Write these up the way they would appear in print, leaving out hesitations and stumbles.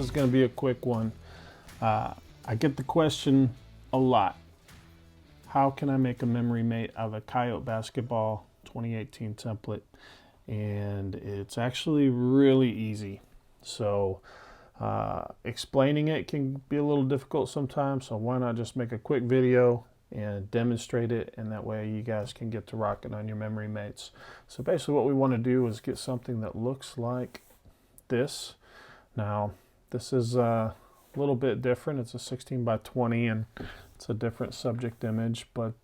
is going to be a quick one. I get the question a lot. How can I make a memory mate of a Coyote Basketball 2018 template? And it's actually really easy. So explaining it can be a little difficult sometimes, so why not just make a quick video and demonstrate it, and that way you guys can get to rocking on your memory mates. So basically what we want to do is get something that looks like this. Now this is a little bit different. It's a 16 by 20 and it's a different subject image, but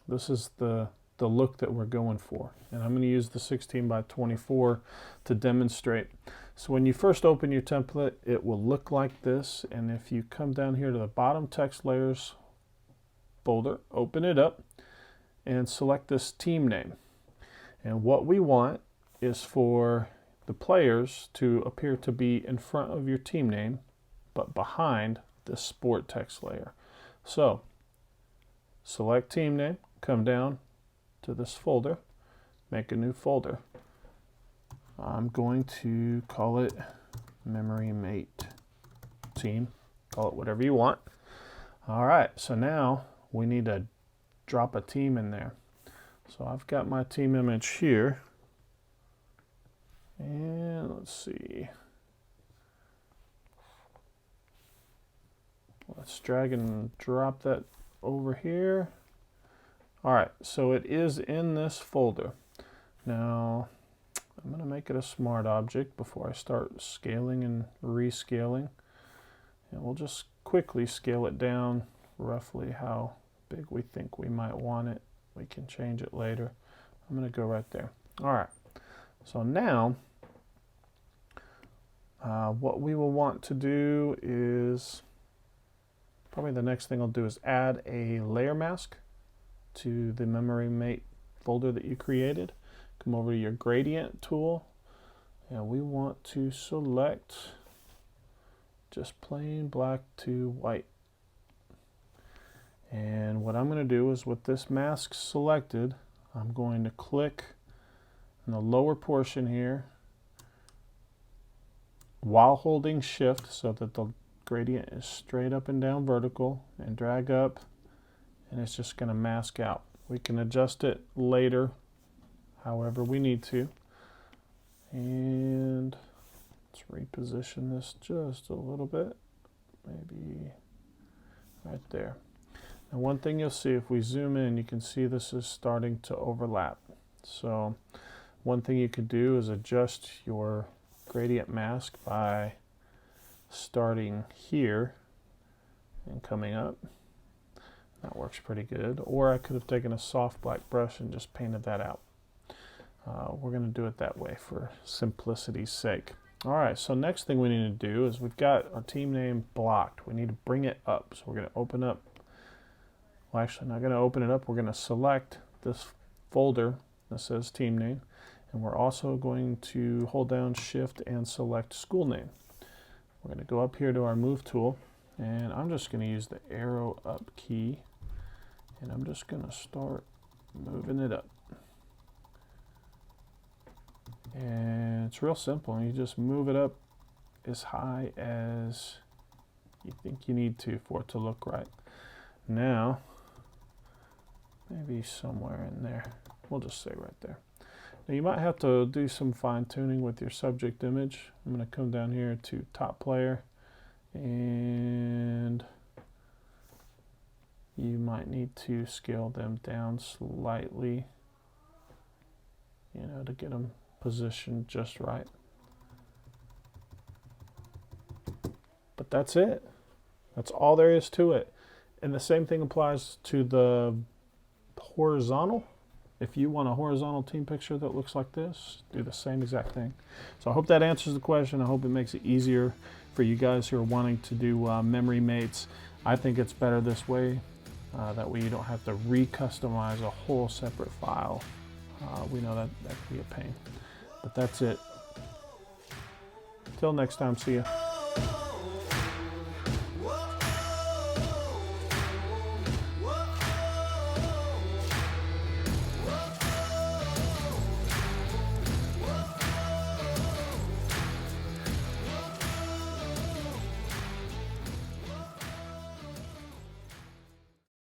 this is the look that we're going for, and I'm going to use the 16 by 24 to demonstrate. So when you first open your template, it will look like this, and if you come down here to the bottom text layers folder, open it up and select this team name. And what we want is for the players to appear to be in front of your team name but behind this sport text layer. So select team name, come down to this folder, make a new folder. I'm going to call it Memory Mate Team. Call it whatever you want. All right, so now we need to drop a team in there. So I've got my team image here. And let's see. Let's drag and drop that over here. All right, so it is in this folder. Now, I'm going to make it a smart object before I start scaling and rescaling. And we'll just quickly scale it down roughly how big we think we might want it. We can change it later. I'm going to go right there. All right, so now what we will want to do is, probably the next thing I'll do is add a layer mask to the Memory Mate folder that you created. Come over to your gradient tool, and we want to select just plain black to white. And what I'm going to do is, with this mask selected, I'm going to click in the lower portion here while holding shift so that the gradient is straight up and down vertical, and drag up, and it's just going to mask out. We can adjust it later however we need to. And let's reposition this just a little bit, maybe right there. Now one thing you'll see, if we zoom in, you can see this is starting to overlap. So one thing you could do is adjust your gradient mask by starting here and coming up. That works pretty good. Or I could have taken a soft black brush and just painted that out. We're going to do it that way for simplicity's sake. All right, so next thing we need to do is, we've got our team name blocked. We need to bring it up. So we're going to open up, well actually not going to open it up, we're going to select this folder that says team name, and we're also going to hold down shift and select school name. We're going to go up here to our move tool, and I'm just going to use the arrow up key, and I'm just going to start moving it up. And it's real simple. You just move it up as high as you think you need to for it to look right. Now, maybe somewhere in there. We'll just say right there. Now you might have to do some fine tuning with your subject image. I'm going to come down here to top player, and you might need to scale them down slightly, to get them positioned just right. But that's it. That's all there is to it. And the same thing applies to the horizontal. If you want a horizontal team picture that looks like this, do the same exact thing. So I hope that answers the question. I hope it makes it easier for you guys who are wanting to do memory mates. I think it's better this way. That way you don't have to re-customize a whole separate file. We know that can be a pain. But that's it. Till next time, see ya.